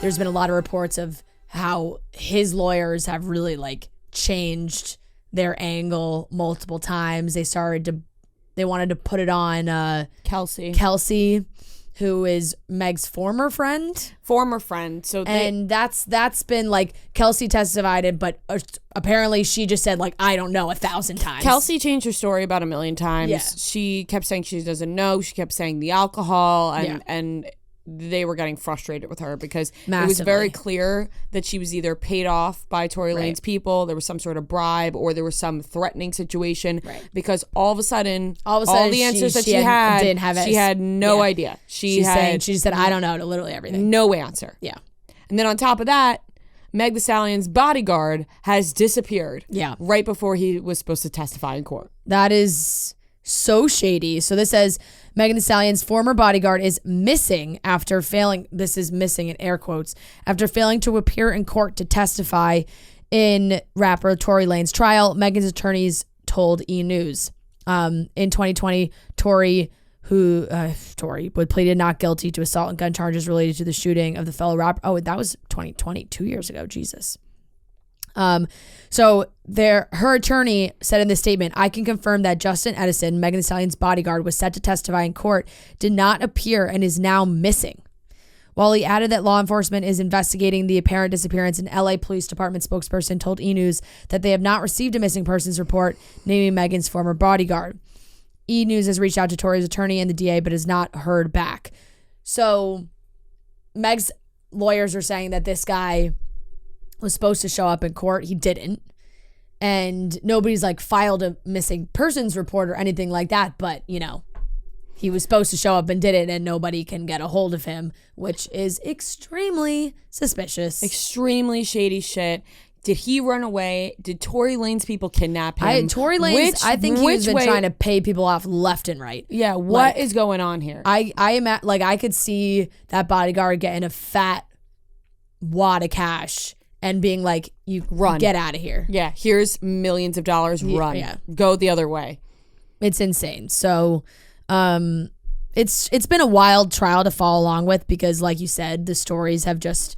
there's been a lot of reports of how his lawyers have really like changed their angle multiple times. They wanted to put it on Kelsey, who is Meg's former friend. So that's been like, Kelsey testified, but apparently she just said like, I don't know, 1,000 times. Kelsey changed her story about 1,000,000 times. Yeah. She kept saying she doesn't know. She kept saying the alcohol, and they were getting frustrated with her because It was very clear that she was either paid off by Tory Lanez people, there was some sort of bribe, or there was some threatening situation. Right. Because all of a sudden all the answers she had no idea. She said, I don't know, to literally everything. No answer. Yeah. And then on top of that, Meg Thee Stallion's bodyguard has disappeared. Yeah. Right before he was supposed to testify in court. That is so shady. So this says Megan Thee Stallion's former bodyguard is missing after failing. This is missing in air quotes, after failing to appear in court to testify in rapper Tory Lanez trial. Megan's attorneys told E! News. In 2020, Tory pleaded not guilty to assault and gun charges related to the shooting of the fellow rapper. Oh, that was 2020, 2 years ago. Jesus. So her attorney said in this statement, I can confirm that Justin Edison, Megan Thee Stallion's bodyguard, was set to testify in court, did not appear, and is now missing. While he added that law enforcement is investigating the apparent disappearance, an LA Police Department spokesperson told E! News that they have not received a missing persons report naming Megan's former bodyguard. E! News has reached out to Tory's attorney and the DA, but has not heard back. So Meg's lawyers are saying that this guy was supposed to show up in court. He didn't. And nobody's like filed a missing persons report or anything like that. But, you know, he was supposed to show up and didn't, and nobody can get a hold of him, which is extremely suspicious. Extremely shady shit. Did he run away? Did Tory Lanez people kidnap him? Tory Lanez, I think he's been trying to pay people off left and right. Yeah, what is going on here? I am at, like, I could see that bodyguard getting a fat wad of cash and being like, you run, get out of here. Yeah, here's millions of dollars, run. Yeah. Go the other way. It's insane. So it's been a wild trial to follow along with because, like you said, the stories have just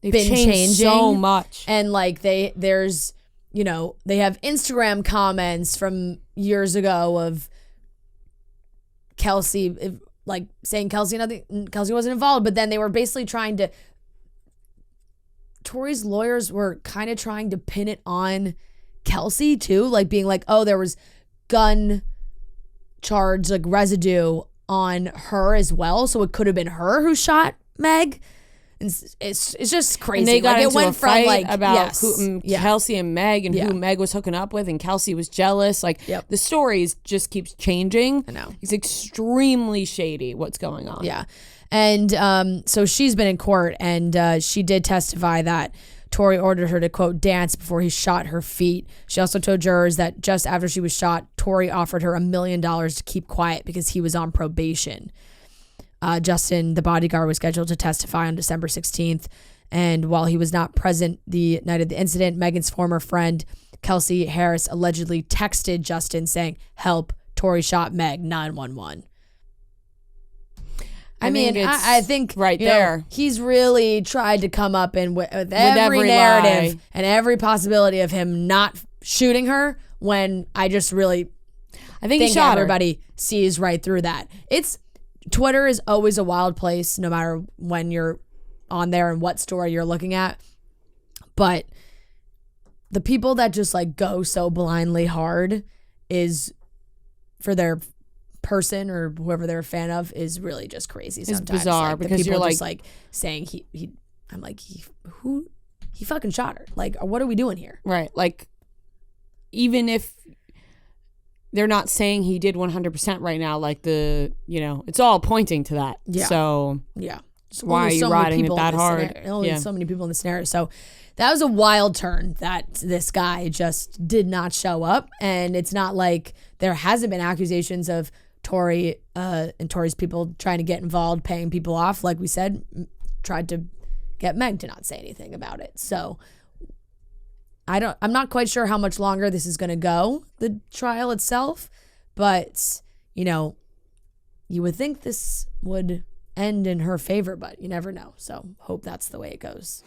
been changing so much. And like there's, you know, they have Instagram comments from years ago of Kelsey, like saying Kelsey wasn't involved, but then they were basically trying to, Tory's lawyers were kind of trying to pin it on Kelsey too, like being like, oh, there was gun charge, like residue on her as well, so it could have been her who shot Meg. It's just crazy. And they got into a fight about Kelsey and Meg and who Meg was hooking up with, and Kelsey was jealous. Like the stories just keeps changing. I know. It's extremely shady what's going on. Yeah. And so she's been in court, and she did testify that Tory ordered her to, quote, dance before he shot her feet. She also told jurors that just after she was shot, Tory offered her $1 million to keep quiet because he was on probation. Justin, the bodyguard, was scheduled to testify on December 16th. And while he was not present the night of the incident, Megan's former friend, Kelsey Harris, allegedly texted Justin saying, help, Tory shot Meg, 911. I think right there. He's really tried to come up and with every narrative lie and every possibility of him not shooting her, when I just really think he shot everybody sees right through that. Twitter is always a wild place, no matter when you're on there and what story you're looking at. But the people that just like go so blindly hard is for their person or whoever they're a fan of is really just crazy sometimes. It's bizarre, like, because you're just like saying I'm like, he fucking shot her. Like, what are we doing here? Right. Like, even if they're not saying he did 100% right now, like it's all pointing to that. Yeah. So yeah. Why are you riding it that hard? Only so many people in the scenario. So that was a wild turn that this guy just did not show up. And it's not like there hasn't been accusations of Tory and Tory's people trying to get involved, paying people off. Like we said, tried to get Meg to not say anything about it. So I'm not quite sure how much longer this is going to go, the trial itself, but you would think this would end in her favor, but you never know. So hope that's the way it goes.